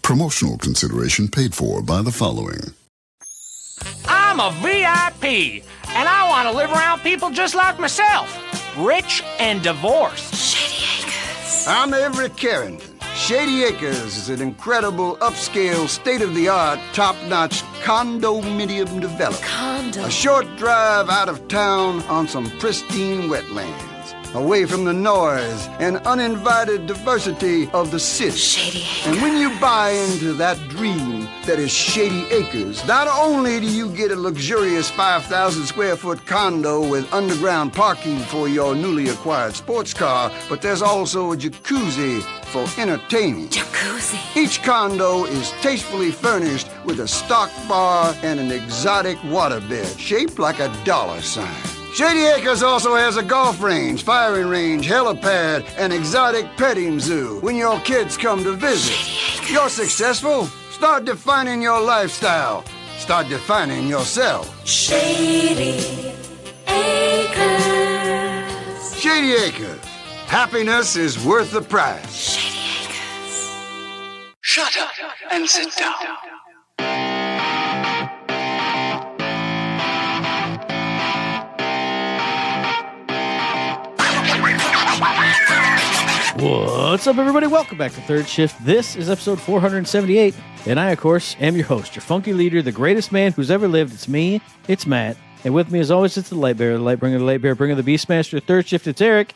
Promotional consideration paid for by the following. I'm a VIP, and I want to live around people just like myself, rich and divorced. Shady Acres. I'm Everett Carrington. Shady Acres is an incredible, upscale, state-of-the-art, top-notch condominium development. A short drive out of town on some pristine wetlands, away from the noise and uninvited diversity of the city. Shady Acres. And when you buy into that dream that is Shady Acres, not only do you get a luxurious 5,000 square foot condo with underground parking for your newly acquired sports car, but there's also a jacuzzi for entertaining. Jacuzzi. Each condo is tastefully furnished with a stock bar and an exotic waterbed shaped like a dollar sign. Shady Acres also has a golf range, firing range, helipad, and exotic petting zoo when your kids come to visit. Shady Acres. You're successful? Start defining your lifestyle. Start defining yourself. Shady Acres. Shady Acres. Happiness is worth the price. Shady Acres. Shut up and sit down. What's up, everybody? Welcome back to Third Shift. This is episode 478, and I, of course, am your host, your funky leader, the greatest man who's ever lived. It's me, it's Matt, and with me, as always, it's the light bearer, the light bringer, the light bearer, bringer, the Beastmaster. Third Shift, it's Eric,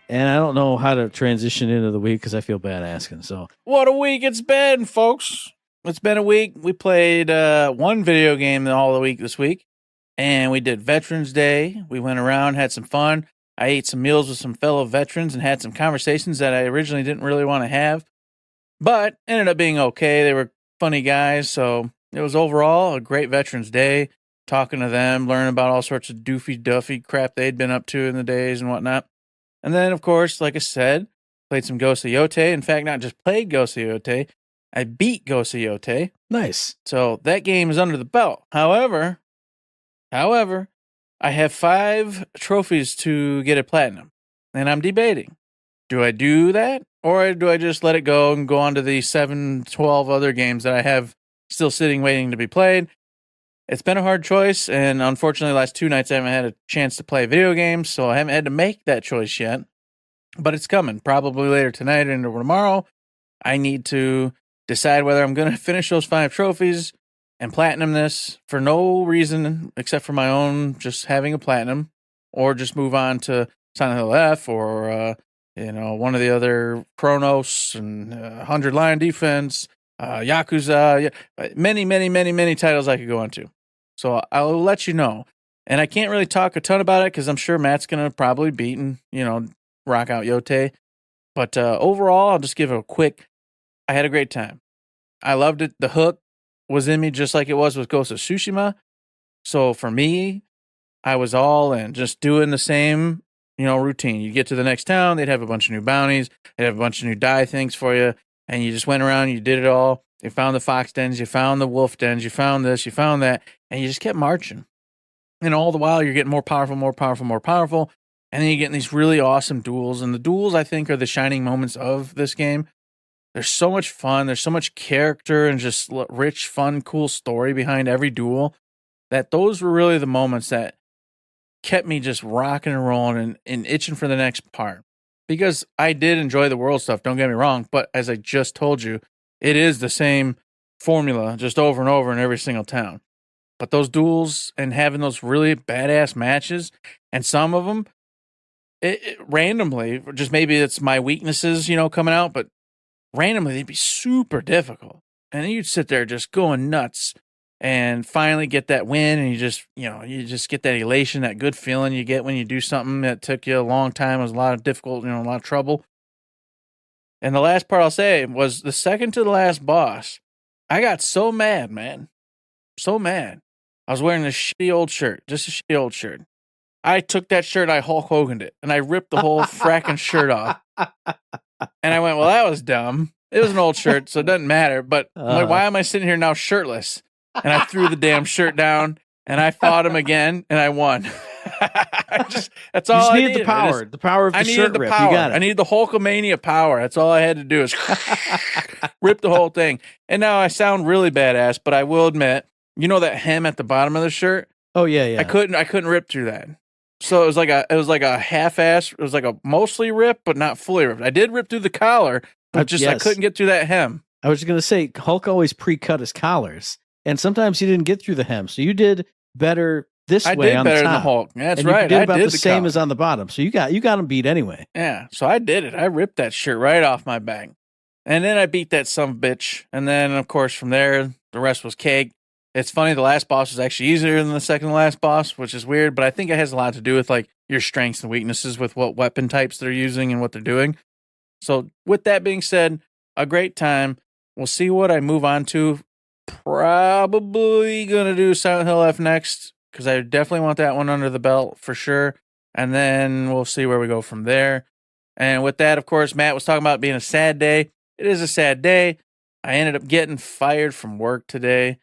and I don't know how to transition into the week because I feel bad asking, so. What a week it's been, folks. It's been a week. We played one video game all the week this week, and we did Veterans Day. We went around, had some fun. I ate some meals with some fellow veterans and had some conversations that I originally didn't really want to have, but ended up being okay. They were funny guys, so it was overall a great Veterans Day, talking to them, learning about all sorts of doofy-duffy crap they'd been up to in the days and whatnot. And then, of course, like I said, played some Ghost of Yotei. In fact, not just played Ghost of Yotei, I beat Ghost of Yotei. Nice. So that game is under the belt. However, I have 5 trophies to get a platinum, and I'm debating. Do I do that, or do I just let it go and go on to the 12 other games that I have still sitting waiting to be played? It's been a hard choice, and unfortunately, the last 2 nights I haven't had a chance to play video games, so I haven't had to make that choice yet. But it's coming, probably later tonight and over tomorrow. I need to decide whether I'm going to finish those 5 trophies and platinum this for no reason except for my own just having a platinum, or just move on to Silent Hill F or one of the other Chronos and 100 Line Defense, Yakuza, many titles I could go into. So I'll let you know. And I can't really talk a ton about it because I'm sure Matt's going to probably beat and, rock out Yotei. But overall, I'll just give it a quick, I had a great time. I loved it. The hook was in me just like it was with Ghost of Tsushima. So for me, I was all in, just doing the same, routine. You get to the next town, they'd have a bunch of new bounties, they'd have a bunch of new die things for you, and you just went around, you did it all. You found the fox dens, you found the wolf dens, you found this, you found that, and you just kept marching. And all the while, you're getting more powerful, and then you're getting these really awesome duels, and the duels, I think, are the shining moments of this game. There's so much fun. There's so much character and just rich, fun, cool story behind every duel that those were really the moments that kept me just rocking and rolling and itching for the next part. Because I did enjoy the world stuff, don't get me wrong, but as I just told you, it is the same formula just over and over in every single town. But those duels and having those really badass matches, and some of them, it randomly, just maybe it's my weaknesses, coming out, but randomly, they'd be super difficult. And then you'd sit there just going nuts and finally get that win. And you just get that elation, that good feeling you get when you do something that took you a long time, was a lot of difficult, a lot of trouble. And the last part I'll say was the second to the last boss. I got so mad, man. So mad. I was wearing this shitty old shirt, just a shitty old shirt. I took that shirt, I Hulk Hogan'd it, and I ripped the whole fracking shirt off. And I went, well, that was dumb. It was an old shirt, so it doesn't matter. But I'm like, why am I sitting here now shirtless? And I threw the damn shirt down, and I fought him again, and I won. That's all You just I needed the needed. power. The power of the I needed shirt the rip. power. You got it. I needed the Hulkamania power. That's all I had to do is rip the whole thing. And now I sound really badass, but I will admit, you know that hem at the bottom of the shirt? Oh yeah. I couldn't rip through that. So it was like a half-ass. It was like a mostly rip, but not fully ripped. I did rip through the collar, but I couldn't get through that hem. I was just going to say, Hulk always pre-cut his collars, and sometimes he didn't get through the hem. So you did better this I way did on better the than the top. Hulk. That's and right. You did I about did the same collar. as on the bottom. So you got him beat anyway. Yeah. So I did it. I ripped that shirt right off my back, and then I beat that son of a bitch. And then of course from there, the rest was cake. It's funny. The last boss was actually easier than the second to last boss, which is weird, but I think it has a lot to do with like your strengths and weaknesses with what weapon types they're using and what they're doing. So with that being said, a great time. We'll see what I move on to. Probably going to do Silent Hill F next because I definitely want that one under the belt for sure. And then we'll see where we go from there. And with that, of course, Matt was talking about being a sad day. It is a sad day. I ended up getting fired from work today.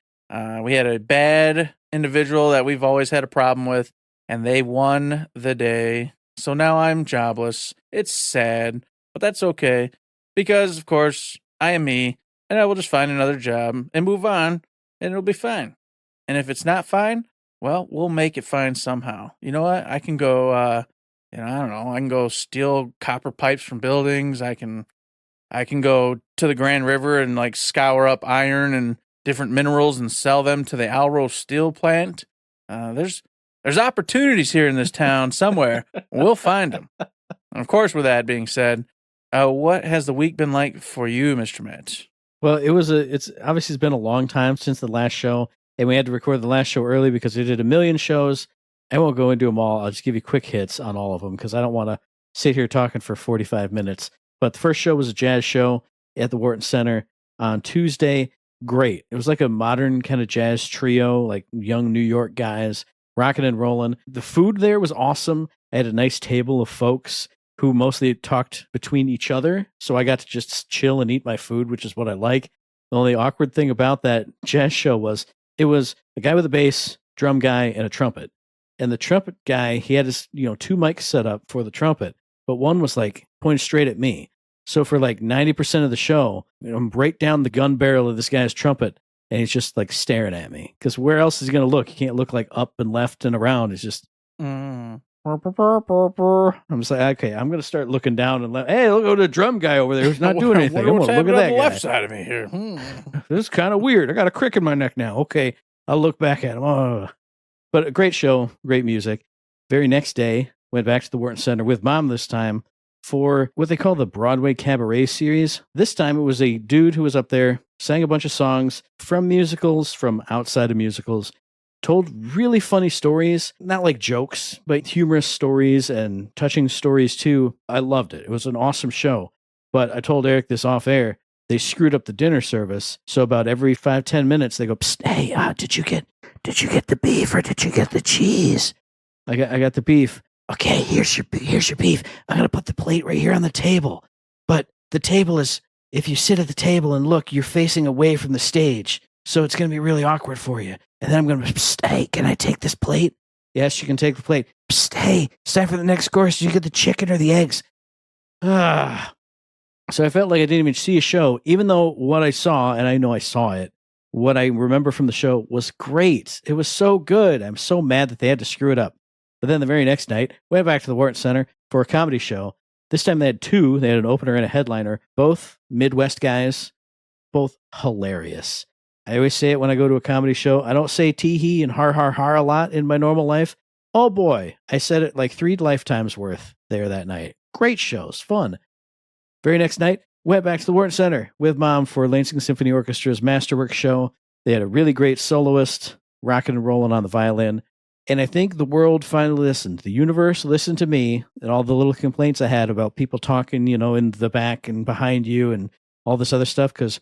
We had a bad individual that we've always had a problem with, and they won the day. So now I'm jobless. It's sad, but that's okay because, of course, I am me. And I will just find another job and move on, and it'll be fine. And if it's not fine, well, we'll make it fine somehow. You know what? I can go, I don't know. I can go steal copper pipes from buildings. I can go to the Grand River and like scour up iron and different minerals and sell them to the Alro steel plant. There's opportunities here in this town somewhere. We'll find them. And of course, with that being said, what has the week been like for you, Mr. Matt? Well, it's obviously been a long time since the last show, and we had to record the last show early because we did a million shows. I won't go into them all. I'll just give you quick hits on all of them because I don't want to sit here talking for 45 minutes. But the first show was a jazz show at the Wharton Center on Tuesday. Great. It was like a modern kind of jazz trio, like young New York guys rocking and rolling. The food there was awesome. I had a nice table of folks who mostly talked between each other. So I got to just chill and eat my food, which is what I like. The only awkward thing about that jazz show was it was a guy with a bass, drum guy, and a trumpet. And the trumpet guy, he had his, 2 mics set up for the trumpet, but one was like pointed straight at me. So for like 90% of the show, I'm right down the gun barrel of this guy's trumpet, and he's just like staring at me. Because where else is he going to look? He can't look like up and left and around. It's just... I'm just like, okay, I'm going to start looking down and hey, look at the drum guy over there who's not doing anything. I'm going to look at that the guy. left side of me here. This is kind of weird. I got a crick in my neck now. Okay, I'll look back at him. Oh. But a great show, great music. Very next day, went back to the Wharton Center with Mom this time for what they call the Broadway Cabaret series. This time it was a dude who was up there, sang a bunch of songs from musicals, from outside of musicals, told really funny stories, not like jokes, but humorous stories and touching stories too. I loved it. It was an awesome show. But I told Eric this off air. They screwed up the dinner service. So about every 5-10 minutes, they go, "Psst, hey, did you get the beef or did you get the cheese?" I got the beef. Okay, here's your beef. I'm gonna put the plate right here on the table. But the table is, if you sit at the table and look, you're facing away from the stage. So it's gonna be really awkward for you. And then I'm going to, "Psst, hey, can I take this plate?" "Yes, you can take the plate." "Psst, hey, it's time for the next course. Did you get the chicken or the eggs?" So I felt like I didn't even see a show, even though what I saw, and I know I saw it, what I remember from the show was great. It was so good. I'm so mad that they had to screw it up. But then the very next night, went back to the Wharton Center for a comedy show. This time they had 2. They had an opener and a headliner, both Midwest guys, both hilarious. I always say it when I go to a comedy show. I don't say tee-hee and har a lot in my normal life. Oh boy, I said it like 3 lifetimes worth there that night. Great shows, fun. Very next night, went back to the Wharton Center with Mom for Lansing Symphony Orchestra's Masterwork show. They had a really great soloist, rocking and rolling on the violin. And I think the world finally listened. The universe listened to me and all the little complaints I had about people talking, in the back and behind you and all this other stuff, because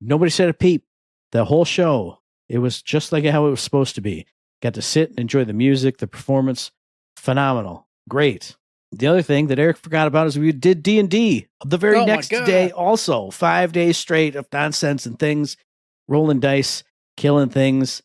nobody said a peep. The whole show, it was just like how it was supposed to be. Got to sit and enjoy the music, the performance. Phenomenal. Great. The other thing that Eric forgot about is we did D&D the very next day also. 5 days straight of nonsense and things, rolling dice, killing things.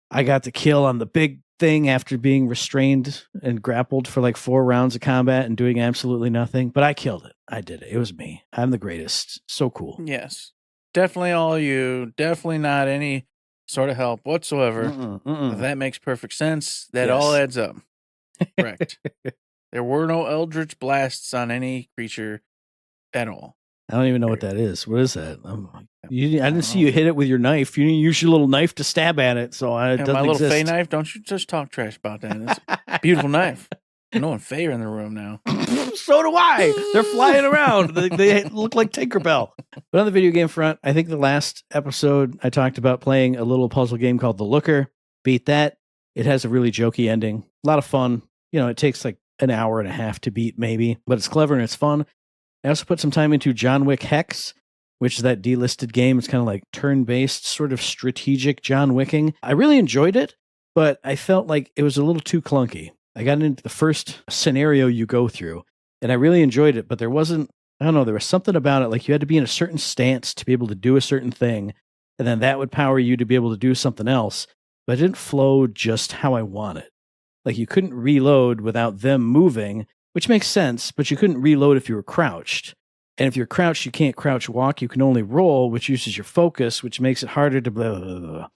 I got to kill on the big thing after being restrained and grappled for like 4 rounds of combat and doing absolutely nothing. But I killed it. I did it. It was me. I'm the greatest. So cool. Yes. Definitely all you. Definitely not any sort of help whatsoever. That makes perfect sense. That all adds up. Correct. There were no eldritch blasts on any creature at all. I don't even know what that is. What is that? I didn't see you hit it with your knife. You didn't use your little knife to stab at it, so it doesn't my little exist. Fey knife. Don't you just talk trash about that? It's a beautiful knife. No one Fey are in the room now. So do I. They're flying around. They look like Tinkerbell. But on the video game front, I think the last episode I talked about playing a little puzzle game called The Looker. Beat that. It has a really jokey ending. A lot of fun. It takes like an hour and a half to beat maybe, but it's clever and it's fun. I also put some time into John Wick Hex, which is that delisted game. It's kind of like turn-based, sort of strategic John Wicking. I really enjoyed it, but I felt like it was a little too clunky. I got into the first scenario you go through, and I really enjoyed it, but there wasn't, I don't know, there was something about it, like you had to be in a certain stance to be able to do a certain thing, and then that would power you to be able to do something else, but it didn't flow just how I wanted. Like you couldn't reload without them moving, which makes sense, but you couldn't reload if you were crouched. And if you're crouched, you can't crouch walk. You can only roll, which uses your focus, which makes it harder to blah, blah, blah.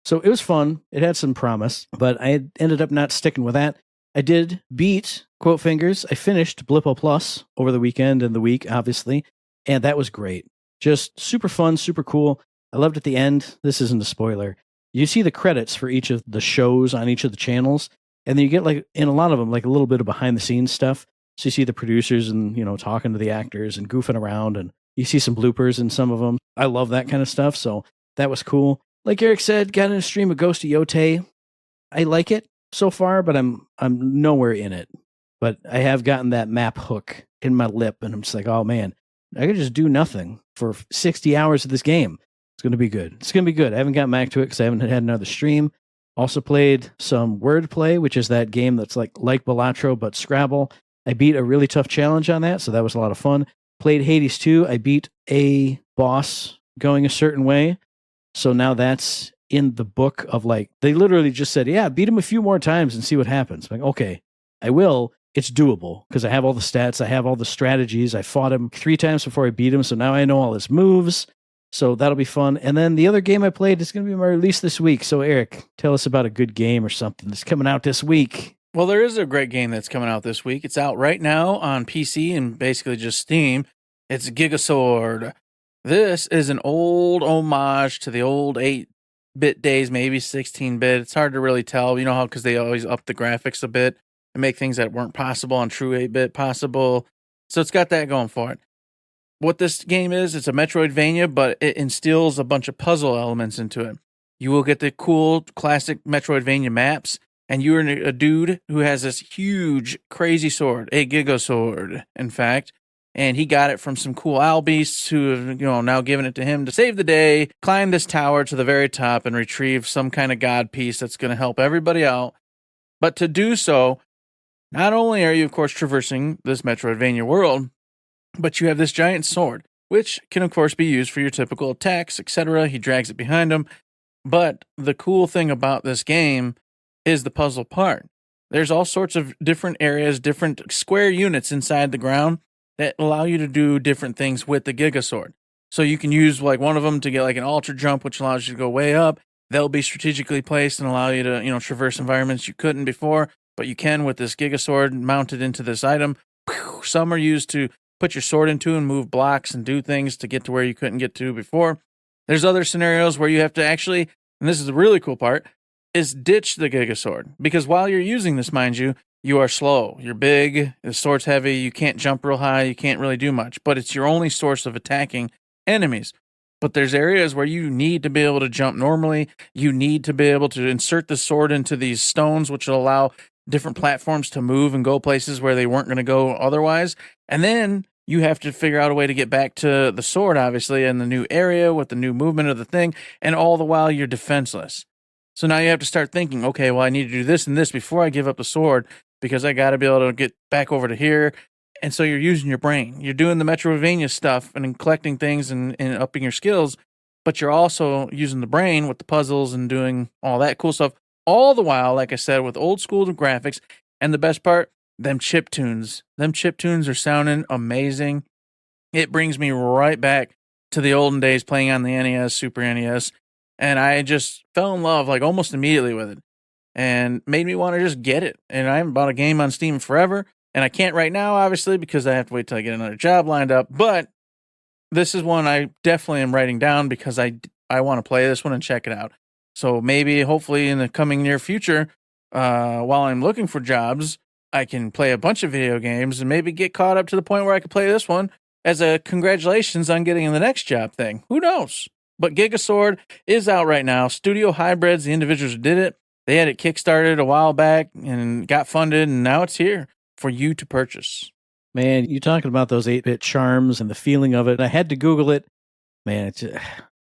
So it was fun. It had some promise, but I ended up not sticking with that. I did beat Quote Fingers. I finished Blippo Plus over the weekend and the week, obviously, and that was great. Just super fun, super cool. I loved at the end. This isn't a spoiler. You see the credits for each of the shows on each of the channels. And then you get, like, in a lot of them, like a little bit of behind the scenes stuff. So you see the producers and, talking to the actors and goofing around. And you see some bloopers in some of them. I love that kind of stuff. So that was cool. Like Eric said, got in a stream of Ghost of Yotei. I like it so far, but I'm nowhere in it. But I have gotten that map hook in my lip. And I'm just like, oh, man, I could just do nothing for 60 hours of this game. It's going to be good. It's going to be good. I haven't gotten back to it because I haven't had another stream. Also played some Wordplay, which is that game that's like Balatro, but Scrabble. I beat a really tough challenge on that, so that was a lot of fun. Played Hades 2. I beat a boss going a certain way. So now that's in the book of like, they literally just said, yeah, beat him a few more times and see what happens. I'm like, okay, I will. It's doable because I have all the stats. I have all the strategies. I fought him 3 times before I beat him, so now I know all his moves. So that'll be fun. And then the other game I played is going to be my release this week. So Eric, tell us about a good game or something that's coming out this week. Well, there is a great game that's coming out this week. It's out right now on PC and basically just Steam. It's GIGASWORD. This is an old homage to the old 8-bit days, maybe 16-bit. It's hard to really tell, how, because they always up the graphics a bit and make things that weren't possible on true 8-bit possible. So it's got that going for it. What this game is, it's a Metroidvania, but it instills a bunch of puzzle elements into it. You will get the cool classic Metroidvania maps, and you're a dude who has this huge, crazy sword, a GIGASWORD, in fact, and he got it from some cool owl beasts who have, now given it to him to save the day, climb this tower to the very top, and retrieve some kind of god piece that's going to help everybody out. But to do so, not only are you, of course, traversing this Metroidvania world, but you have this giant sword, which can, of course, be used for your typical attacks, etc. He drags it behind him. But the cool thing about this game is the puzzle part. There's all sorts of different areas, different square units inside the ground that allow you to do different things with the GIGASWORD. So you can use like one of them to get like an ultra jump, which allows you to go way up. They'll be strategically placed and allow you to, traverse environments you couldn't before, but you can with this GIGASWORD mounted into this item. Some are used to put your sword into and move blocks and do things to get to where you couldn't get to before. There's other scenarios where you have to actually, and this is the really cool part, is ditch the GIGASWORD. Because while you're using this, mind you, you are slow. You're big, the sword's heavy, you can't jump real high, you can't really do much. But it's your only source of attacking enemies. But there's areas where you need to be able to jump normally. You need to be able to insert the sword into these stones, which will allow different platforms to move and go places where they weren't going to go otherwise. And then you have to figure out a way to get back to the sword, obviously, in the new area with the new movement of the thing. And all the while, you're defenseless. So now you have to start thinking, okay, well, I need to do this and this before I give up the sword because I got to be able to get back over to here. And so you're using your brain. You're doing the Metroidvania stuff and collecting things and upping your skills, but you're also using the brain with the puzzles and doing all that cool stuff All the while, like I said, with old school graphics. And the best part, them chip tunes. Them chip tunes are sounding amazing. It brings me right back to the olden days playing on the NES, Super NES. And I just fell in love like almost immediately with it. And made me want to just get it. And I haven't bought a game on Steam forever. And I can't right now, obviously, because I have to wait till I get another job lined up. But this is one I definitely am writing down because I want to play this one and check it out. So maybe, hopefully, in the coming near future, while I'm looking for jobs, I can play a bunch of video games and maybe get caught up to the point where I can play this one as a congratulations on getting in the next job thing. Who knows? But GIGASWORD is out right now. Studio Hybrids, the individuals who did it, they had it kickstarted a while back and got funded, and now it's here for you to purchase. Man, you talking about those 8-bit charms and the feeling of it. I had to Google it. Man, it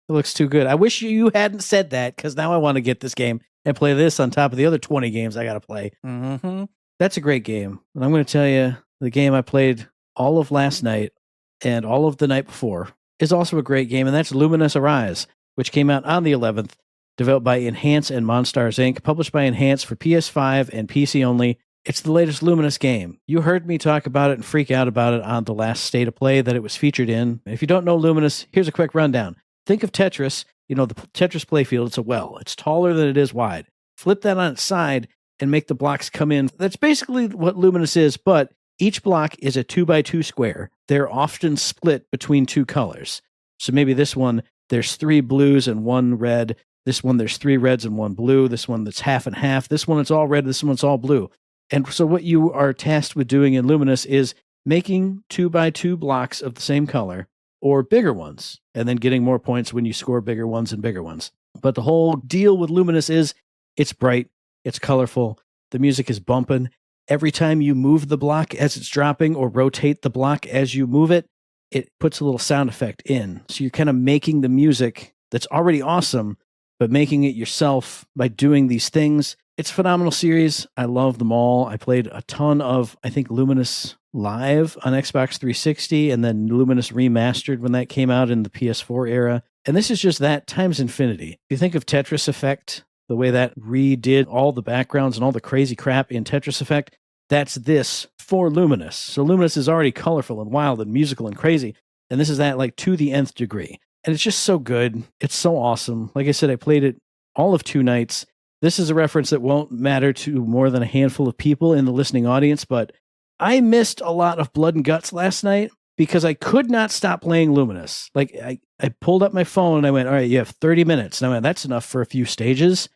looks too good. I wish you hadn't said that, because now I want to get this game and play this on top of the other 20 games I got to play. Mm-hmm. That's a great game. And I'm going to tell you, the game I played all of last night and all of the night before is also a great game, and that's Luminous Arise, which came out on the 11th, developed by Enhance and Monstars Inc., published by Enhance for PS5 and PC only. It's the latest Luminous game. You heard me talk about it and freak out about it on the last State of Play that it was featured in. If you don't know Luminous, here's a quick rundown. Think of Tetris. You know, the Tetris playfield, it's a well. It's taller than it is wide. Flip that on its side and make the blocks come in. That's basically what Luminous is, but each block is a 2x2 square. They're often split between two colors. So maybe this one, there's 3 blues and 1 red. This one, there's 3 reds and 1 blue. This one, that's half and half. This one, it's all red. This one's all blue. And so what you are tasked with doing in Luminous is making 2x2 blocks of the same color or bigger ones, and then getting more points when you score bigger ones and bigger ones. But the whole deal with Luminous is it's bright, it's colorful, the music is bumping. Every time you move the block as it's dropping or rotate the block as you move it, it puts a little sound effect in. So you're kind of making the music that's already awesome, but making it yourself by doing these things. It's a phenomenal series. I love them all. I played a ton of, I think, Luminous Live on Xbox 360 and then Luminous Remastered when that came out in the PS4 era. And this is just that times infinity. If you think of Tetris Effect, the way that redid all the backgrounds and all the crazy crap in Tetris Effect, that's this for Luminous. So Luminous is already colorful and wild and musical and crazy. And this is that like to the nth degree. And it's just so good. It's so awesome. Like I said, I played it all of 2 nights. This is a reference that won't matter to more than a handful of people in the listening audience, but I missed a lot of blood and guts last night because I could not stop playing Luminous. Like, I pulled up my phone and I went, all right, you have 30 minutes. And I went, that's enough for a few stages.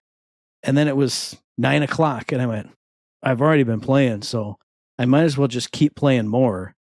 And then it was 9 o'clock and I went, I've already been playing, so I might as well just keep playing more.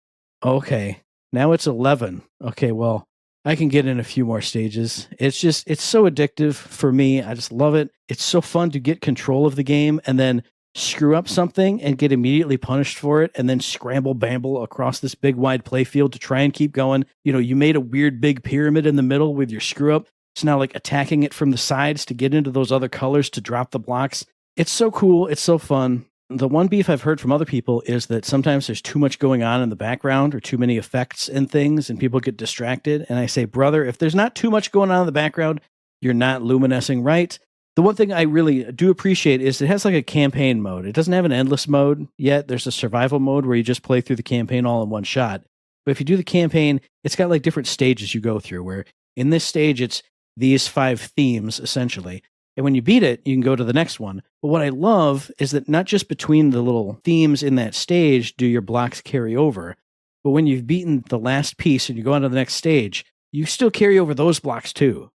Okay, now it's 11. Okay, well, I can get in a few more stages. It's so addictive for me. I just love it. It's so fun to get control of the game and then screw up something and get immediately punished for it and then scramble bamble across this big wide playfield to try and keep going. You know, you made a weird big pyramid in the middle with your screw up. So now like attacking it from the sides to get into those other colors to drop the blocks. It's so cool. It's so fun. The one beef I've heard from other people is that sometimes there's too much going on in the background or too many effects and things and people get distracted. And I say, brother, if there's not too much going on in the background, you're not luminescing right. The one thing I really do appreciate is it has like a campaign mode. It doesn't have an endless mode yet. There's a survival mode where you just play through the campaign all in one shot. But if you do the campaign, it's got like different stages you go through where in this stage, it's these 5 themes essentially. And when you beat it, you can go to the next one. But what I love is that not just between the little themes in that stage do your blocks carry over, but when you've beaten the last piece and you go on to the next stage, you still carry over those blocks too.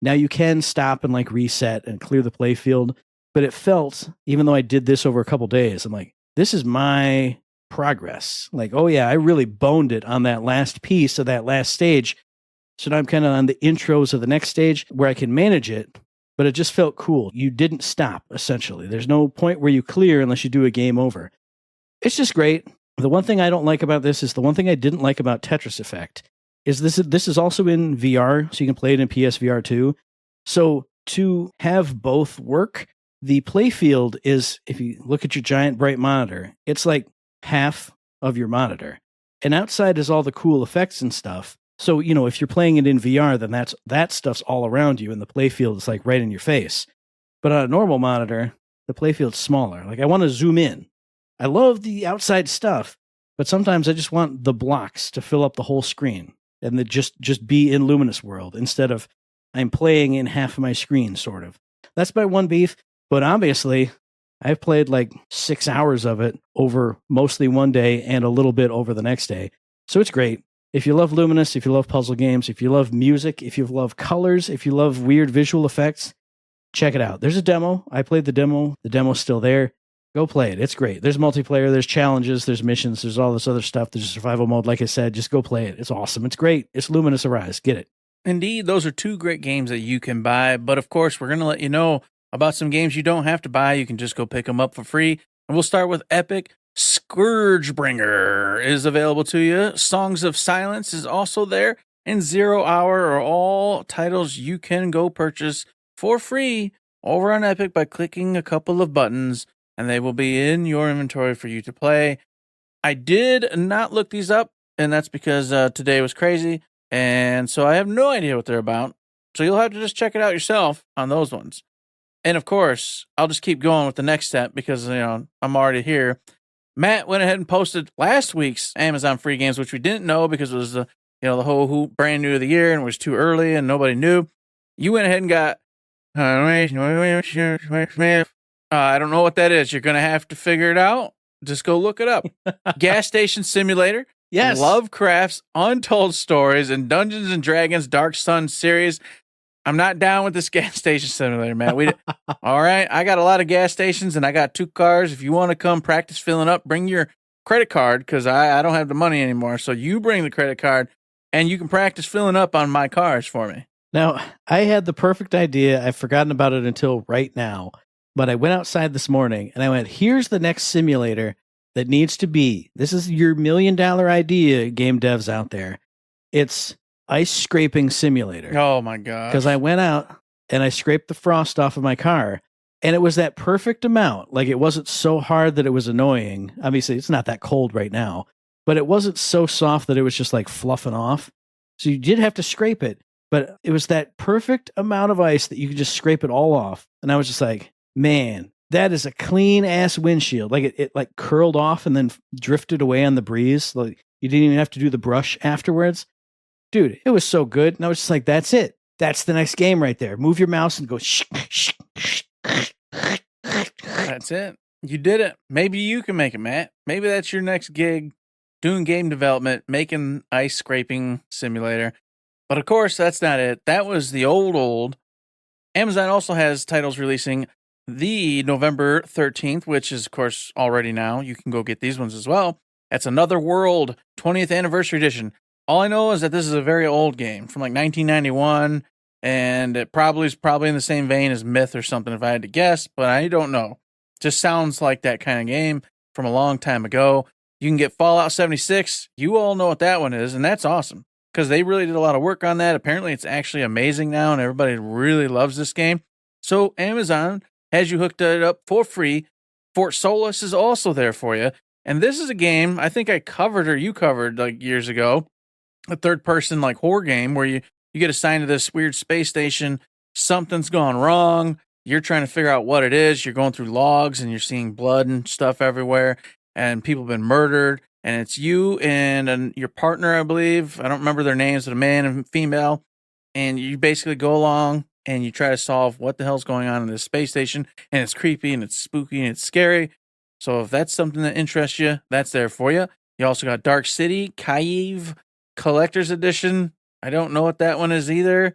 Now you can stop and like reset and clear the playfield, but it felt, even though I did this over a couple days, I'm like, this is my progress. Like, oh yeah, I really boned it on that last piece of that last stage. So now I'm kind of on the intros of the next stage where I can manage it. But it just felt cool. You didn't stop, essentially. There's no point where you clear unless you do a game over. It's just great. The one thing I don't like about this is the one thing I didn't like about Tetris Effect is this is also in VR, so you can play it in PSVR too. So to have both work, the playfield is, if you look at your giant bright monitor, it's like half of your monitor. And outside is all the cool effects and stuff. So, you know, if you're playing it in VR, then that stuff's all around you, and the playfield is like right in your face. But on a normal monitor, the playfield's smaller. Like I want to zoom in. I love the outside stuff, but sometimes I just want the blocks to fill up the whole screen and just be in Luminous World instead of I'm playing in half of my screen, sort of. That's my one beef, but obviously I've played like 6 hours of it over mostly one day and a little bit over the next day. So it's great. If you love Luminous, if you love puzzle games, if you love music, if you love colors, if you love weird visual effects, check it out. There's a demo. I played the demo. The demo's still there. Go play it. It's great. There's multiplayer, there's challenges, there's missions, there's all this other stuff. There's a survival mode. Like I said, just go play it. It's awesome. It's great. It's Luminous Arise. Get it. Indeed, those are two great games that you can buy. But of course, we're going to let you know about some games you don't have to buy. You can just go pick them up for free. And we'll start with Epic. Scourgebringer is available to you. Songs of Silence is also there. And 0 Hour are all titles you can go purchase for free over on Epic by clicking a couple of buttons, and they will be in your inventory for you to play. I did not look these up, and that's because today was crazy, and so I have no idea what they're about. So you'll have to just check it out yourself on those ones. And of course, I'll just keep going with the next step because, I'm already here. Matt went ahead and posted last week's Amazon free games, which we didn't know because it was the whole brand new of the year and it was too early and nobody knew. You went ahead and got I don't know what that is. You're going to have to figure it out. Just go look it up. Gas Station Simulator. Yes. Lovecraft's Untold Stories and Dungeons and Dragons Dark Sun series. I'm not down with this gas station simulator, man. All right. I got a lot of gas stations and I got 2 cars. If you want to come practice filling up, bring your credit card because I don't have the money anymore. So you bring the credit card and you can practice filling up on my cars for me. Now, I had the perfect idea. I've forgotten about it until right now. But I went outside this morning and I went, here's the next simulator that needs to be. This is your $1 million idea, game devs out there. It's ice scraping simulator. Oh my God. Because I went out and I scraped the frost off of my car and it was that perfect amount. Like it wasn't so hard that it was annoying. Obviously, it's not that cold right now, but it wasn't so soft that it was just like fluffing off. So you did have to scrape it, but it was that perfect amount of ice that you could just scrape it all off. And I was just like, man, that is a clean ass windshield. Like it like curled off and then drifted away on the breeze. Like you didn't even have to do the brush afterwards. Dude, it was so good. And I was just like, that's it. That's the next game right there. Move your mouse and go shh, shh, shh. That's it. You did it. Maybe you can make it, Matt. Maybe that's your next gig, doing game development, making ice scraping simulator. But of course, that's not it. That was the old. Amazon also has titles releasing the November 13th, which is, of course, already now. You can go get these ones as well. That's Another World 20th Anniversary Edition. All I know is that this is a very old game from like 1991, and it is probably in the same vein as Myth or something if I had to guess, but I don't know. Just sounds like that kind of game from a long time ago. You can get Fallout 76. You all know what that one is, and that's awesome because they really did a lot of work on that. Apparently, it's actually amazing now, and everybody really loves this game. So Amazon has you hooked it up for free. Fort Solis is also there for you. And this is a game I think I covered or you covered like years ago. A third-person like horror game where you get assigned to this weird space station. Something's gone wrong. You're trying to figure out what it is. You're going through logs and you're seeing blood and stuff everywhere. And people have been murdered. And it's you and your partner, I believe. I don't remember their names, but a man and female. And you basically go along and you try to solve what the hell's going on in this space station. And it's creepy and it's spooky and it's scary. So if that's something that interests you, that's there for you. You also got Dark City, Kyiv Collector's Edition. I don't know what that one is either.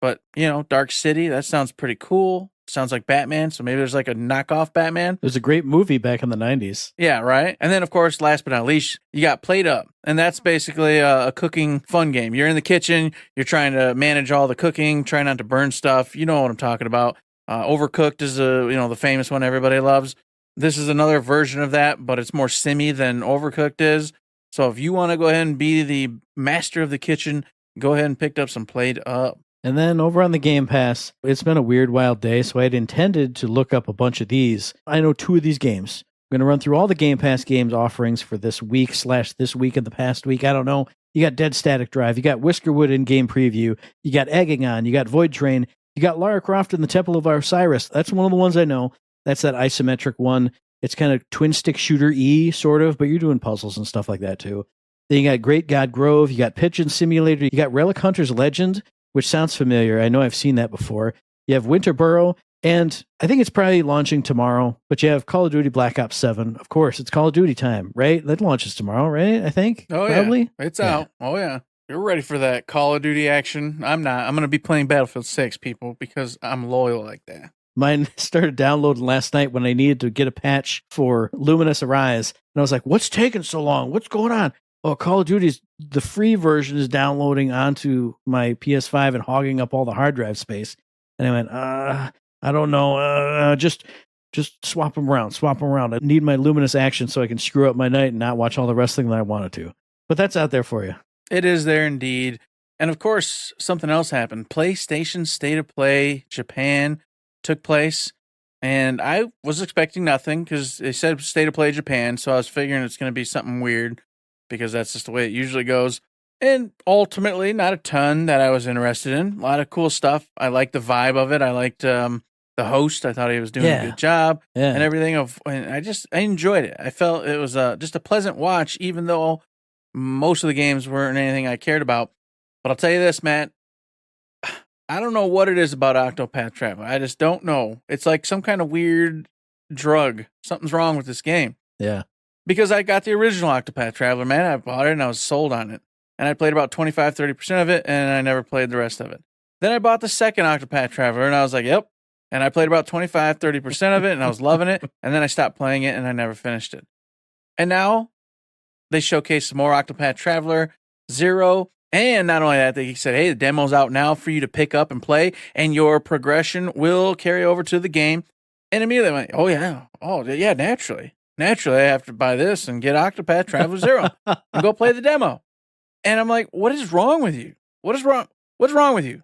But, Dark City, that sounds pretty cool. Sounds like Batman, so maybe there's like a knockoff Batman. It was a great movie back in the 90s. Yeah, right? And then, of course, last but not least, you got Plate Up. And that's basically a cooking fun game. You're in the kitchen. You're trying to manage all the cooking, try not to burn stuff. You know what I'm talking about. Overcooked is the famous one everybody loves. This is another version of that, but it's more simmy than Overcooked is. So if you want to go ahead and be the master of the kitchen, go ahead and pick up some Plate Up. And then over on the Game Pass, it's been a weird, wild day, so I had intended to look up a bunch of these. I know 2 of these games. I'm going to run through all the Game Pass games offerings for this week / this week and the past week. I don't know. You got Dead Static Drive. You got Whiskerwood in-game preview. You got Egging On. You got Void Train. You got Lara Croft in the Temple of Osiris. That's one of the ones I know. That's that isometric one. It's kind of twin stick shooter sort of, but you're doing puzzles and stuff like that too. Then you got Great God Grove, you got Pigeon Simulator, you got Relic Hunter's Legend, which sounds familiar. I know I've seen that before. You have Winterboro, and I think it's probably launching tomorrow, but you have Call of Duty Black Ops 7. Of course, it's Call of Duty time, right? That launches tomorrow, right? I think. Oh, probably. Yeah. It's out. Oh, yeah. You're ready for that Call of Duty action. I'm not. I'm going to be playing Battlefield 6, people, because I'm loyal like that. Mine started downloading last night when I needed to get a patch for Luminous Arise. And I was like, what's taking so long? What's going on? Oh, Call of Duty's, the free version is downloading onto my PS5 and hogging up all the hard drive space. And I went, I don't know. Just swap them around. I need my Luminous action so I can screw up my night and not watch all the wrestling that I wanted to. But that's out there for you. It is there indeed. And of course, something else happened. PlayStation State of Play Japan took place, and I was expecting nothing because they said State of Play Japan, so I was figuring it's going to be something weird because that's just the way it usually goes. And ultimately, not a ton that I was interested in. A lot of cool stuff. I liked the vibe of it. I liked the host. I thought he was doing a good job and everything. And I enjoyed it. I felt it was just a pleasant watch, even though most of the games weren't anything I cared about. But I'll tell you this, Matt. I don't know what it is about Octopath Traveler. I just don't know. It's like some kind of weird drug. Something's wrong with this game. Yeah. Because I got the original Octopath Traveler, man. I bought it and I was sold on it. And I played about 25-30% of it, and I never played the rest of it. Then I bought the second Octopath Traveler, and I was like, yep. And I played about 25-30% of it, and I was loving it. And then I stopped playing it, and I never finished it. And now they showcased some more Octopath Traveler, Zero. And not only that, they said, hey, the demo's out now for you to pick up and play, and your progression will carry over to the game. And immediately I went, oh, yeah. Oh, yeah, naturally. Naturally, I have to buy this and get Octopath Traveler Zero and go play the demo. And I'm like, what is wrong with you? What is wrong? What's wrong with you?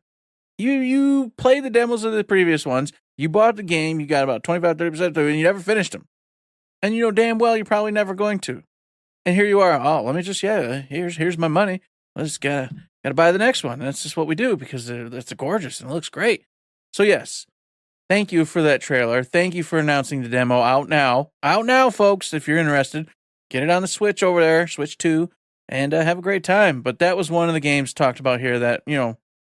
You played the demos of the previous ones. You bought the game. You got about 25-30% to it, and you never finished them. And you know damn well you're probably never going to. And here you are. Oh, let me just, here's my money. Let's gotta buy the next one. That's just what we do because it's gorgeous and it looks great. So yes, thank you for that trailer. Thank you for announcing the demo out now. Out now, folks. If you're interested, get it on the Switch over there, Switch 2, and have a great time. But that was one of the games talked about here that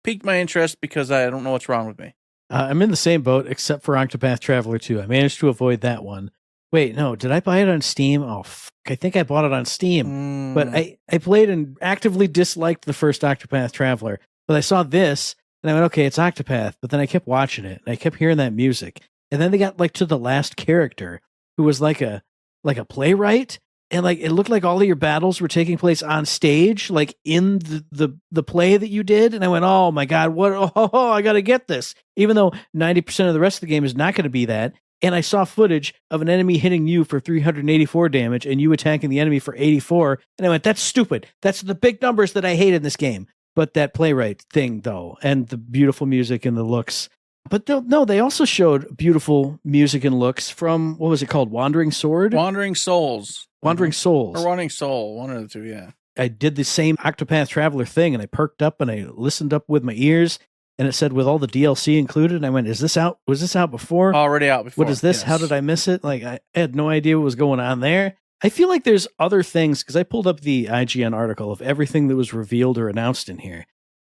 piqued my interest because I don't know what's wrong with me. I'm in the same boat except for Octopath Traveler 2. I managed to avoid that one. Wait, no, did I buy it on Steam? Oh, I think I bought it on Steam. But I played and actively disliked the first Octopath Traveler. But I saw this, and I went, okay, it's Octopath. But then I kept watching it, and I kept hearing that music. And then they got to the last character, who was like a playwright. And it looked like all of your battles were taking place on stage, like in the play that you did. And I went, oh my God, what? Oh, I got to get this. Even though 90% of the rest of the game is not going to be that. And I saw footage of an enemy hitting you for 384 damage and you attacking the enemy for 84. And I went, that's stupid. That's the big numbers that I hate in this game. But that playwright thing, though, and the beautiful music and the looks. But no, they also showed beautiful music and looks from, what was it called? Wandering Sword? Wandering Souls. Wandering Souls. Or Wandering Soul, one of the two, yeah. I did the same Octopath Traveler thing, and I perked up and I listened up with my ears. And it said with all the DLC included, and I went, is this out? Was this out before? Already out before. What is this? Yes. How did I miss it? I had no idea what was going on there. I feel like there's other things, because I pulled up the IGN article of everything that was revealed or announced in here.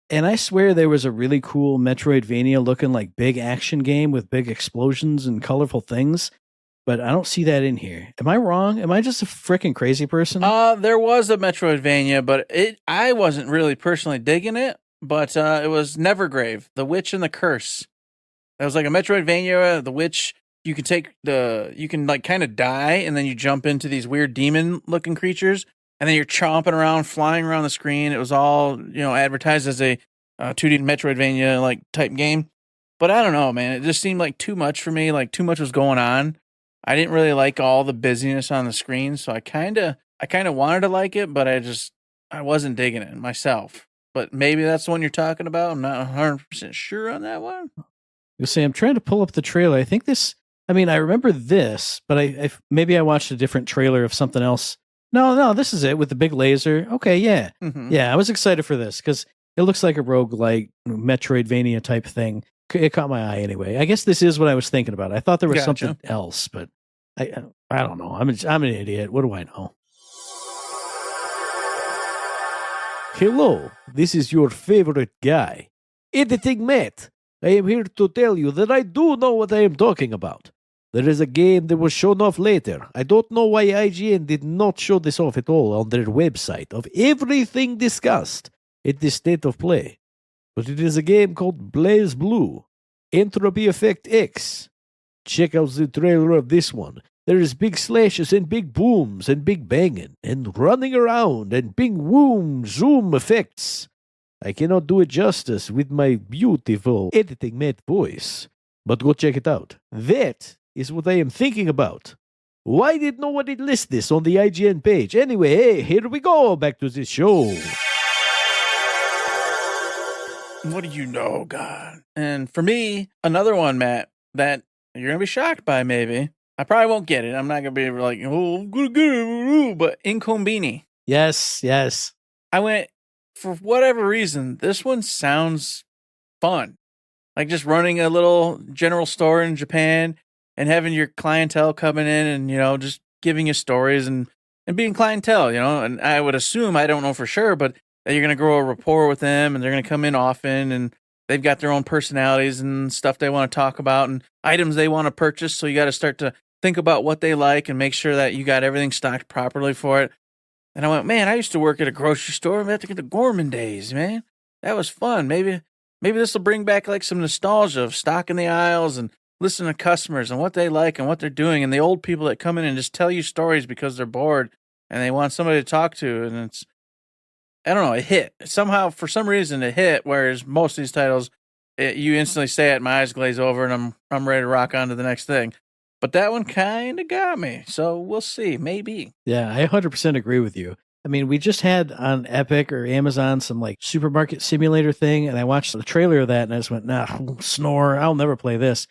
And I swear there was a really cool Metroidvania looking like big action game with big explosions and colorful things. But I don't see that in here. Am I wrong? Am I just a freaking crazy person? There was a Metroidvania, but I wasn't really personally digging it. But it was Nevergrave, The Witch and the Curse. It was like a Metroidvania. The witch, you can kind of die, and then you jump into these weird demon-looking creatures, and then you're chomping around, flying around the screen. It was all advertised as a 2D Metroidvania type game. But I don't know, man. It just seemed like too much for me. Like too much was going on. I didn't really like all the busyness on the screen, so I kind of wanted to like it, but I wasn't digging it myself. But maybe that's the one you're talking about. I'm not 100% sure on that one. You'll say, I'm trying to pull up the trailer. I think I remember this, but maybe I watched a different trailer of something else. No, this is it with the big laser. Okay, yeah. Mm-hmm. Yeah, I was excited for this because it looks like a roguelike Metroidvania type thing. it caught my eye anyway. I guess this is what I was thinking about. I thought there was Gotcha. something else, but I don't know. I'm an idiot. What do I know? Hello, this is your favorite guy, Editing Matt. I am here to tell you that I do know what I am talking about. There is a game that was shown off later. I don't know why IGN did not show this off at all on their website of everything discussed at the state of play. But it is a game called Blaze Blue, Entropy Effect X. Check out the trailer of this one. There is big slashes and big booms and big banging and running around and big whoom zoom effects. I cannot do it justice with my beautiful Editing Matt voice, but go check it out. That is what I am thinking about. Why did nobody list this on the IGN page? Anyway, hey, here we go. Back to the show. What do you know, God? And for me, another one, Matt, that you're going to be shocked by maybe. I probably won't get it. I'm not going to be like, oh, I'm going to get it. But Incombini. Yes. I went, for whatever reason, this one sounds fun. Like just running a little general store in Japan and having your clientele coming in and, just giving you stories and being clientele, And I would assume, I don't know for sure, but that you're going to grow a rapport with them and they're going to come in often and they've got their own personalities and stuff they want to talk about and items they want to purchase. So you got to start to think about what they like and make sure that you got everything stocked properly for it. And I went, man, I used to work at a grocery store. I had to get the Gorman days, man. That was fun. Maybe this will bring back like some nostalgia of stocking the aisles and listening to customers and what they like and what they're doing. And the old people that come in and just tell you stories because they're bored and they want somebody to talk to. And it's, I don't know, it hit. Somehow, for some reason, it hit, whereas most of these titles, you instantly say it, my eyes glaze over, and I'm ready to rock on to the next thing. But that one kind of got me, so we'll see, maybe. Yeah, I 100% agree with you. I mean, we just had on Epic or Amazon some like supermarket simulator thing, and I watched the trailer of that, and I just went, nah, snore, I'll never play this.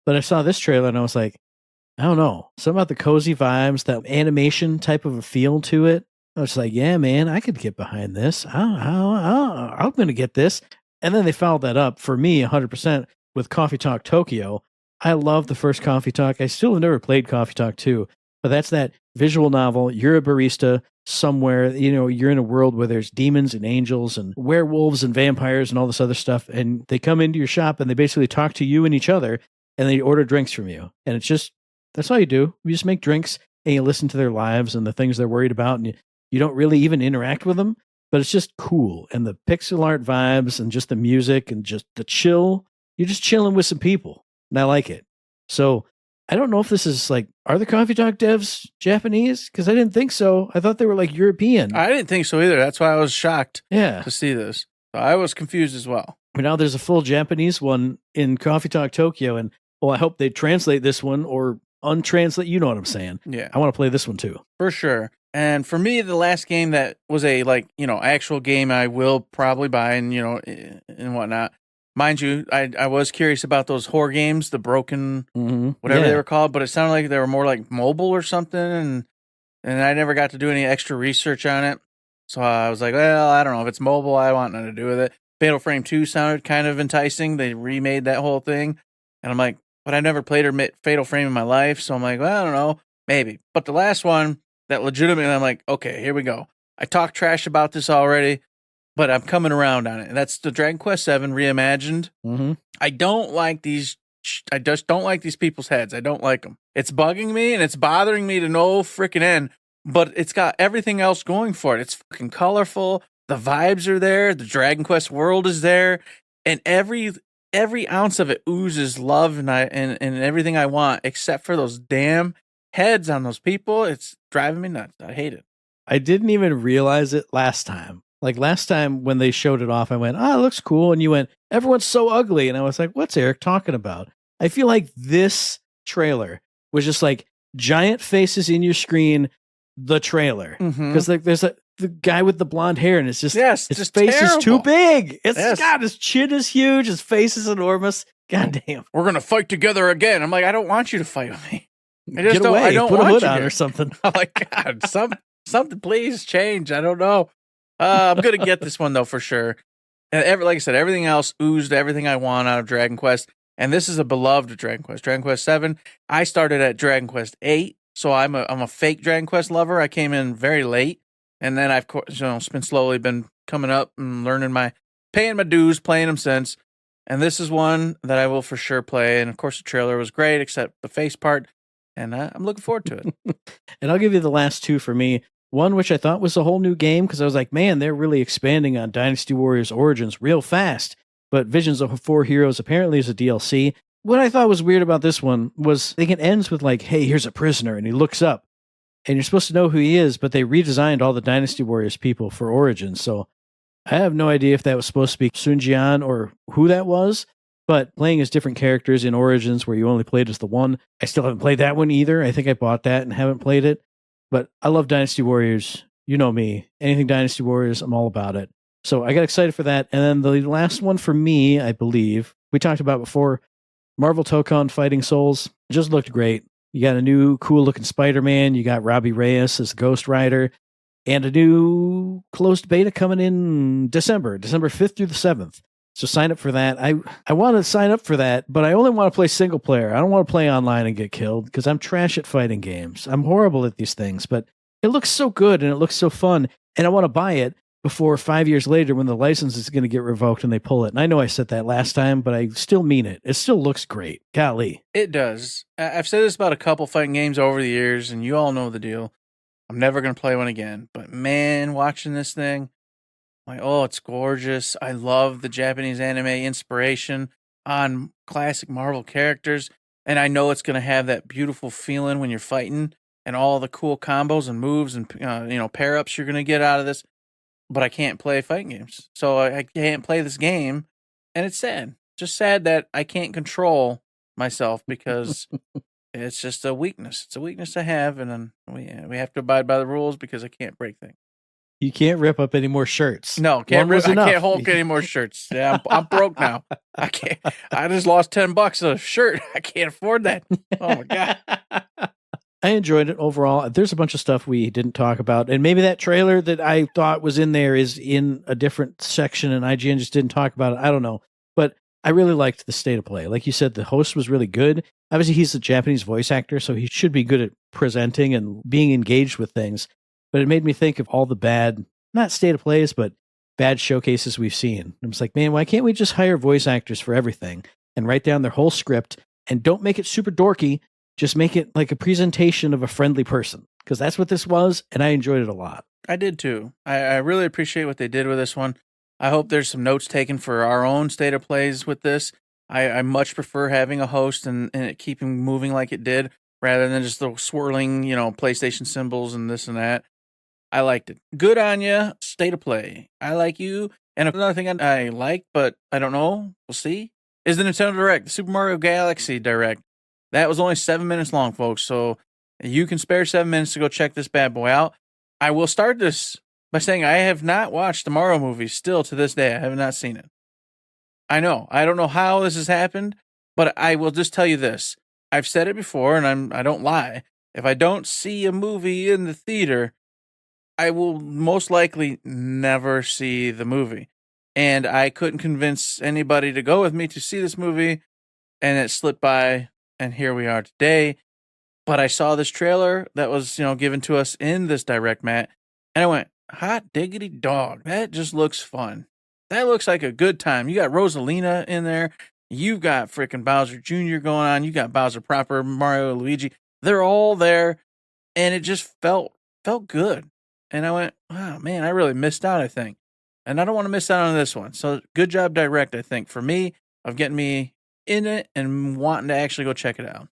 But I saw this trailer, and I was like, I don't know, something about the cozy vibes, that animation type of a feel to it. I was like, yeah, man, I could get behind this. I'm going to get this. And then they followed that up for me 100% with Coffee Talk Tokyo. I love the first Coffee Talk. I still have never played Coffee Talk 2, but that's that visual novel. You're a barista somewhere, you're in a world where there's demons and angels and werewolves and vampires and all this other stuff. And they come into your shop and they basically talk to you and each other and they order drinks from you. And it's just, that's all you do. You just make drinks and you listen to their lives and the things they're worried about. And you don't really even interact with them, but it's just cool. And the pixel art vibes and just the music and just the chill, you're just chilling with some people. And I like it. So I don't know if this is like, are the Coffee Talk devs Japanese? Because I didn't think so. I thought they were like European. I didn't think so either. That's why I was shocked to see this. I was confused as well. But now there's a full Japanese one in Coffee Talk Tokyo. And I hope they translate this one or untranslate. You know what I'm saying? Yeah. I want to play this one too. For sure. And for me, the last game that was a actual game I will probably buy and, and whatnot. Mind you, I was curious about those horror games, the Broken, whatever they were called, but it sounded like they were more like mobile or something, and I never got to do any extra research on it. So I was like, well, I don't know. If it's mobile, I want nothing to do with it. Fatal Frame 2 sounded kind of enticing. They remade that whole thing, and I'm like, but I never played Fatal Frame in my life, so I'm like, well, I don't know, maybe. But the last one, that legitimately, I'm like, okay, here we go. I talked trash about this already, but I'm coming around on it. And that's the Dragon Quest VII reimagined. Mm-hmm. I don't like these. I just don't like these people's heads. I don't like them. It's bugging me and it's bothering me to no freaking end. But it's got everything else going for it. It's fucking colorful. The vibes are there. The Dragon Quest world is there, and every ounce of it oozes love and everything I want, except for those damn heads on those people. It's driving me nuts. I hate it. I didn't even realize it last time. Like last time when they showed it off, I went, it looks cool. And you went, everyone's so ugly. And I was like, what's Eric talking about? I feel like this trailer was just like giant faces in your screen, the trailer. Because there's the guy with the blonde hair and it's just, his face is too big. God, his chin is huge. His face is enormous. God damn. We're going to fight together again. I'm like, I don't want you to fight with me. Get away. I don't put a hood on or something. I'm like, God, something please change. I don't know. I'm going to get this one, though, for sure. And like I said, everything else oozed everything I want out of Dragon Quest. And this is a beloved Dragon Quest. Dragon Quest 7. I started at Dragon Quest 8, so I'm a fake Dragon Quest lover. I came in very late, and then I've been slowly coming up and paying my dues, playing them since. And this is one that I will for sure play. And of course, the trailer was great, except the face part. And I'm looking forward to it. And I'll give you the last two for me. One, which I thought was a whole new game, because I was like, man, they're really expanding on Dynasty Warriors Origins real fast. But Visions of Four Heroes apparently is a DLC. What I thought was weird about this one was I think it ends with like, hey, here's a prisoner, and he looks up. And you're supposed to know who he is, but they redesigned all the Dynasty Warriors people for Origins. So I have no idea if that was supposed to be Sun Jian or who that was. But playing as different characters in Origins where you only played as the one, I still haven't played that one either. I think I bought that and haven't played it. But I love Dynasty Warriors. You know me. Anything Dynasty Warriors, I'm all about it. So I got excited for that. And then the last one for me, I believe, we talked about before, Marvel Tokon Fighting Souls. Just looked great. You got a new cool-looking Spider-Man. You got Robbie Reyes as Ghost Rider. And a new closed beta coming in December 5th through the 7th. So sign up for that. I want to sign up for that, but I only want to play single player. I don't want to play online and get killed because I'm trash at fighting games. I'm horrible at these things, but it looks so good and it looks so fun. And I want to buy it before 5 years later when the license is going to get revoked and they pull it. And I know I said that last time, but I still mean it. It still looks great. Golly. It does. I've said this about a couple fighting games over the years, and you all know the deal. I'm never going to play one again. But man, watching this thing, like, oh, it's gorgeous. I love the Japanese anime inspiration on classic Marvel characters. And I know it's going to have that beautiful feeling when you're fighting and all the cool combos and moves and, pair-ups you're going to get out of this. But I can't play fighting games. So I can't play this game. And it's sad. Just sad that I can't control myself because it's just a weakness. It's a weakness to have. And then we have to abide by the rules because I can't break things. You can't rip up any more shirts. No, I can't Hulk any more shirts. Yeah, I'm broke now. I can't. I just lost $10 a shirt. I can't afford that. Oh my God. I enjoyed it overall. There's a bunch of stuff we didn't talk about, and maybe that trailer that I thought was in there is in a different section, and IGN just didn't talk about it. I don't know, but I really liked the state of play. Like you said, the host was really good. Obviously, he's a Japanese voice actor, so he should be good at presenting and being engaged with things. But it made me think of all the bad, not state of plays, but bad showcases we've seen. I was like, man, why can't we just hire voice actors for everything and write down their whole script and don't make it super dorky? Just make it like a presentation of a friendly person, because that's what this was, and I enjoyed it a lot. I did too. I really appreciate what they did with this one. I hope there's some notes taken for our own state of plays with this. I much prefer having a host and it keeping moving like it did, rather than just the swirling, PlayStation symbols and this and that. I liked it. Good on you. State of play. I like you. And another thing I like, but I don't know, we'll see, is the Nintendo Direct, the Super Mario Galaxy Direct. That was only 7 minutes long, folks, so you can spare 7 minutes to go check this bad boy out. I will start this by saying I have not watched the Mario movie still to this day. I have not seen it. I know. I don't know how this has happened, but I will just tell you this. I've said it before, and I don't lie. If I don't see a movie in the theater, I will most likely never see the movie. And I couldn't convince anybody to go with me to see this movie, and it slipped by. And here we are today. But I saw this trailer that was, given to us in this direct, Matt. And I went, hot diggity dog. That just looks fun. That looks like a good time. You got Rosalina in there. You've got freaking Bowser Jr. going on. You got Bowser proper, Mario, Luigi. They're all there. And it just felt good. And I went, wow, man, I really missed out, I think. And I don't want to miss out on this one. So good job, direct, I think, for me, of getting me in it and wanting to actually go check it out.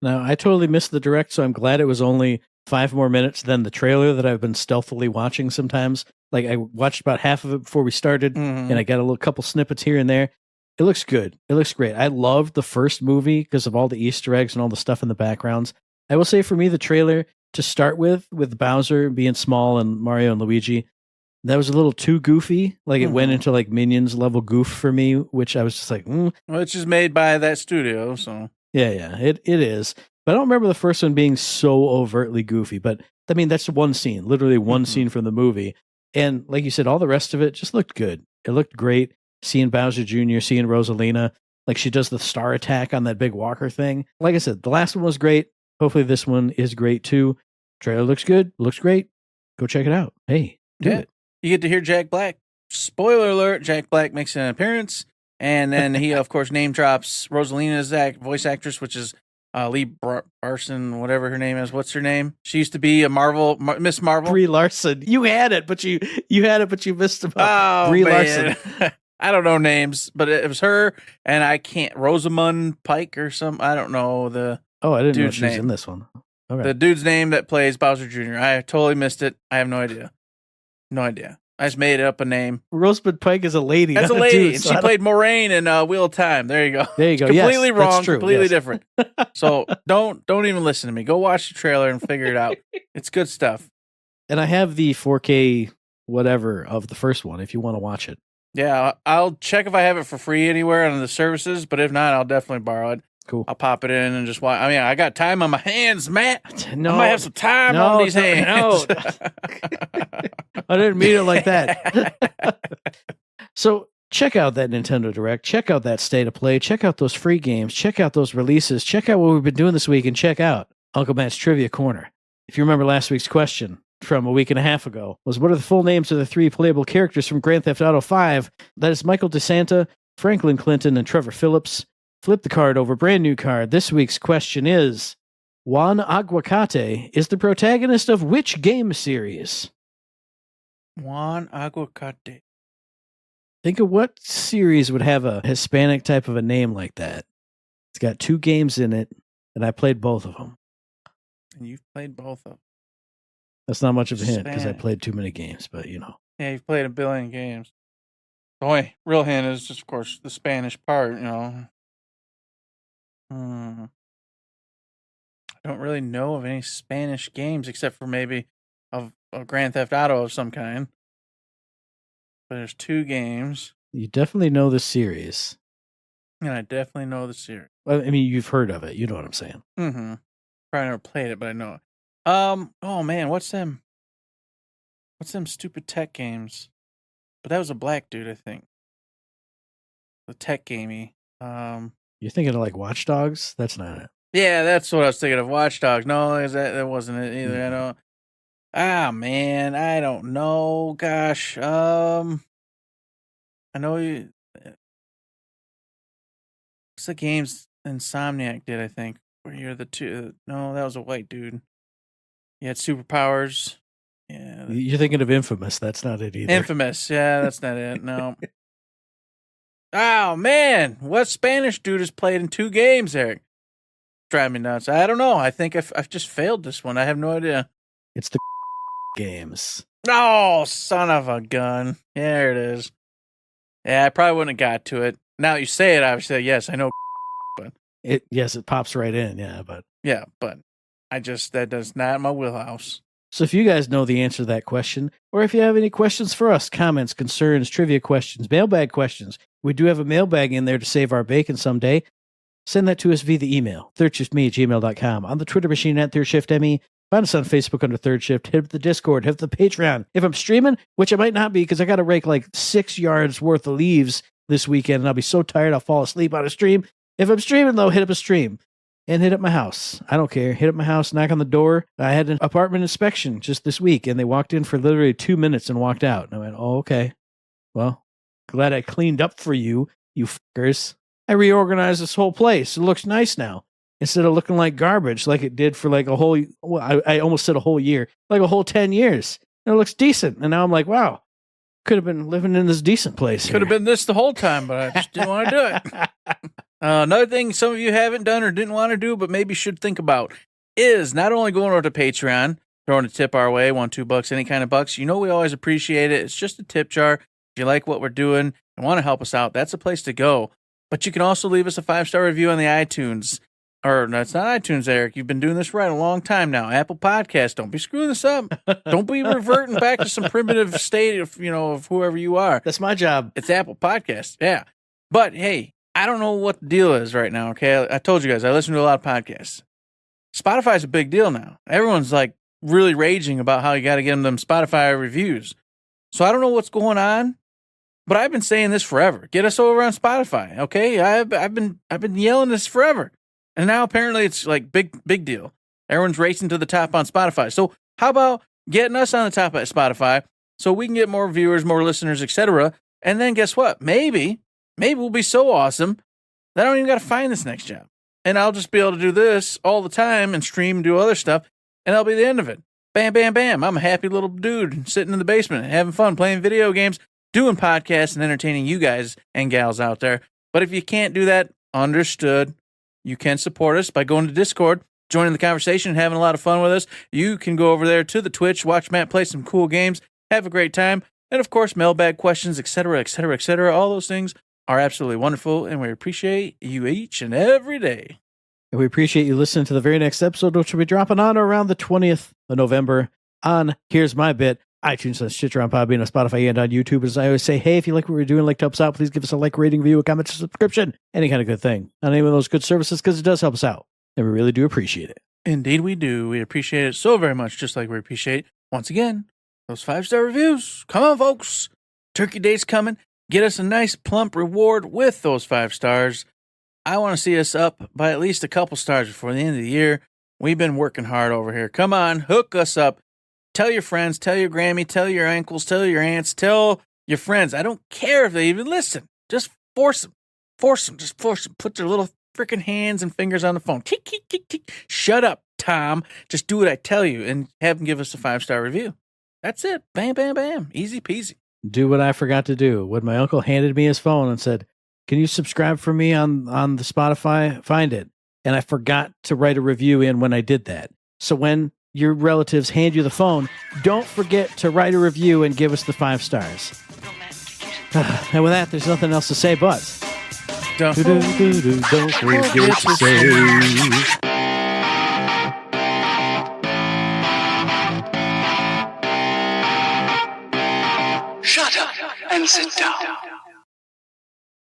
Now, I totally missed the direct, so I'm glad it was only 5 more minutes than the trailer that I've been stealthily watching sometimes. Like, I watched about half of it before we started, and I got a little couple snippets here and there. It looks good. It looks great. I loved the first movie because of all the Easter eggs and all the stuff in the backgrounds. I will say for me, the trailer to start with Bowser being small and Mario and Luigi, that was a little too goofy. Like, it went into like Minions level goof for me, which I was just like, Well, it's just made by that studio, so. Yeah, it is. But I don't remember the first one being so overtly goofy. But, I mean, that's one scene, literally one scene from the movie. And like you said, all the rest of it just looked good. It looked great. seeing Bowser Jr., seeing Rosalina, like she does the star attack on that big walker thing. Like I said, the last one was great. Hopefully this one is great too. Trailer looks good, looks great. Go check it out. Hey, do it. You get to hear Jack Black. Spoiler alert, Jack Black makes an appearance. And then he, of course, name drops Rosalina's voice actress, which is Lee Barson, whatever her name is. What's her name? She used to be a Miss Marvel. Brie Larson. You had it, but you missed about Brie Larson. I don't know names, but it was her, and I can't. Rosamund Pike or some. I don't know the. Oh, I didn't know dude's she was name. in this one. Okay. The dude's name that plays Bowser Jr. I totally missed it. I have no idea. No idea. I just made up a name. Rosamund Pike is a lady. That's a not lady, dude, and so she played Moraine in Wheel of Time. There you go. There you go. Completely Yes, wrong. that's true. Completely Yes. different. So don't even listen to me. Go watch the trailer and figure it out. It's good stuff. And I have the 4K whatever of the first one if you want to watch it. Yeah, I'll check if I have it for free anywhere on the services, but if not, I'll definitely borrow it. Cool. I'll pop it in and just watch. I mean, I got time on my hands, Matt. No, I might have some time no, on these hands. no. I didn't mean it like that. So check out that Nintendo Direct. Check out that State of Play. Check out those free games. Check out those releases. Check out what we've been doing this week, and check out Uncle Matt's Trivia Corner. If you remember last week's question from a week and a half ago, was what are the full names of the 3 playable characters from Grand Theft Auto 5? That is Michael DeSanta, Franklin Clinton, and Trevor Phillips. Flip the card over, brand new card. This week's question is, Juan Aguacate is the protagonist of which game series? Juan Aguacate. Think of what series would have a Hispanic type of a name like that. It's got 2 games in it, and I played both of them. And you've played both of them. That's not much of a hint because I Hispanic. played too many games, but you know. Yeah, you've played a billion games. The only real hint is just, of course, the Spanish part, you know. I don't really know of any Spanish games except for maybe of a Grand Theft Auto of some kind. But there's 2 games, You definitely know the series. and I definitely know the series. Well, I mean, you've heard of it. You know what I'm saying. Mm-hmm. Probably never played it, but I know it. Oh man, what's them stupid tech games? But that was a black dude, I think. The tech gamey. You're thinking of like Watch Dogs? That's not it. Yeah, that's what I was thinking of. Watch Dogs. No, that wasn't it either. I don't. Ah, man, I don't know. Gosh, I know you. What's the games Insomniac did? I think where you're the two. No, that was a white dude. You had superpowers. Yeah, You're thinking of Infamous. That's not it either. Infamous. Yeah, that's not it. No. Oh man, what Spanish dude has played in 2 games, Eric? Drive me nuts. I don't know. I think I've just failed this one. I have no idea. It's the games. Oh, son of a gun. There it is. Yeah, I probably wouldn't have got to it. Now that you say it, obviously, yes, I know. But Yes, it pops right in. Yeah, but that does not in my wheelhouse. so if you guys know the answer to that question, or if you have any questions for us, comments, concerns, trivia questions, mailbag questions, we do have a mailbag in there to save our bacon someday. Send that to us via the email, thirdshiftme@gmail.com, on the Twitter machine at ThirdShiftME. Find us on Facebook under Third Shift. Hit up the Discord. Hit up the Patreon. If I'm streaming, which I might not be because I got to rake like 6 yards worth of leaves this weekend, and I'll be so tired I'll fall asleep on a stream. If I'm streaming, though, hit up a stream. And hit up my house. I don't care. Hit up my house, knock on the door. I had an apartment inspection just this week, and they walked in for literally 2 minutes and walked out. And I went, oh, okay. Well, glad I cleaned up for you, you fuckers. I reorganized this whole place. It looks nice now. Instead of looking like garbage like it did for like a whole, well, I almost said a whole year, like a whole 10 years. And it looks decent. And now I'm like, wow, could have been living in this decent place. Could have been this the whole time, but I just didn't want to do it. Another thing some of you haven't done or didn't want to do, but maybe should think about, is not only going over to Patreon, throwing a tip our way, $1, $2, any kind of bucks. You know we always appreciate it. It's just a tip jar. If you like what we're doing and want to help us out, that's a place to go. But you can also leave us a 5-star review on the iTunes. Or, no, it's not iTunes, Eric. You've been doing this right a long time now. Apple Podcasts. Don't be screwing this up. Don't be reverting back to some primitive state of whoever you are. That's my job. It's Apple Podcasts. Yeah. But, hey, I don't know what the deal is right now, okay? I told you guys, I listen to a lot of podcasts. Spotify's a big deal now. Everyone's, like, really raging about how you got to get them Spotify reviews. So I don't know what's going on, But I've been saying this forever. Get us over on Spotify, okay? I've been yelling this forever, and now apparently it's like big deal. Everyone's racing to the top on Spotify. So how about getting us on the top at Spotify so we can get more viewers, more listeners, etc. And then guess what? Maybe we'll be so awesome that I don't even got to find this next job, and I'll just be able to do this all the time and stream and do other stuff, and that'll be the end of it. Bam, bam, bam. I'm a happy little dude sitting in the basement having fun playing video games, doing podcasts, and entertaining you guys and gals out there. But if you can't do that, understood. You can support us by going to Discord, joining the conversation, and having a lot of fun with us. You can go over there to the Twitch, watch Matt play some cool games, have a great time, and of course, mailbag questions, etc., etc., etc. All those things are absolutely wonderful, and we appreciate you each and every day. And we appreciate you listening to the very next episode, which will be dropping on around the 20th of November on Here's My Bit, iTunes, Stitcher, on Podbean, on Spotify, and on YouTube. As I always say, hey, if you like what we're doing, like to help us out, please give us a like, rating, review, a comment, a subscription, any kind of good thing on any of those good services, because it does help us out, and we really do appreciate it. Indeed we do. We appreciate it so very much, just like we appreciate, once again, those 5-star reviews. Come on, folks. Turkey Day's coming. Get us a nice plump reward with those 5 stars. I want to see us up by at least a couple stars before the end of the year. We've been working hard over here. Come on, hook us up. Tell your friends, tell your Grammy, tell your uncles, tell your aunts, tell your friends. I don't care if they even listen. Just force them. Just force them. Put their little freaking hands and fingers on the phone. Tick, tick, tick, tick. Shut up, Tom. Just do what I tell you and have them give us a 5-star review. That's it. Bam, bam, bam. Easy peasy. Do what I forgot to do. When my uncle handed me his phone and said, can you subscribe for me on the Spotify? Find it. And I forgot to write a review in when I did that. So when your relatives hand you the phone, don't forget to write a review and give us the 5 stars. And with that, there's nothing else to say but... Don't forget to say...